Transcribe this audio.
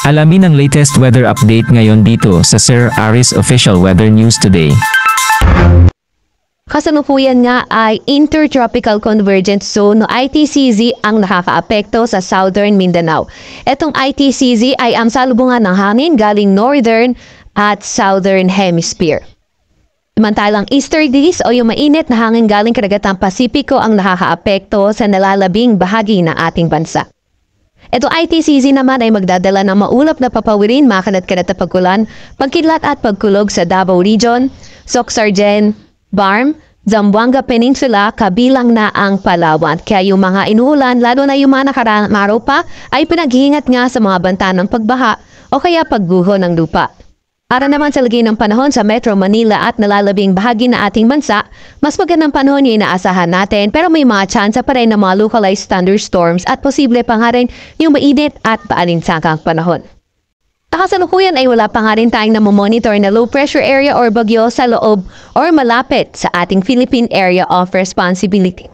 Alamin ang latest weather update ngayon dito sa Sir Aris Official Weather News Today. Kasalukuyan nga ay Intertropical Convergence Zone o ITCZ ang nakakaapekto sa Southern Mindanao. Itong ITCZ ay ang salubungan ng hangin galing Northern at Southern Hemisphere. Samantalang easterlies o yung mainit na hangin galing kadagatang Pasipiko ang nakakaapekto sa nalalabing bahagi ng ating bansa. Ito ITCZ naman ay magdadala ng maulap na papawirin, makanat-kanat na pagkulan, pagkidlat at pagkulog sa Davao Region, Soc-Sargen, Barm, Zamboanga Peninsula, kabilang na ang Palawan. Kaya yung mga inuulan, lalo na yung mga nakaraang araw pa, ay pinaghihingat nga sa mga banta ng pagbaha o kaya pagguho ng lupa. Para naman sa lagay ng panahon sa Metro Manila at nalalabing bahagi na ating bansa, mas magandang panahon yung inaasahan natin pero may mga tsansa pa rin ng mga localized thunderstorms at posible pa nga rin yung mainit at paalinsangang panahon. Kasalukuyan ay wala pa nga rin tayong namomonitor na low pressure area or bagyo sa loob or malapit sa ating Philippine Area of Responsibility.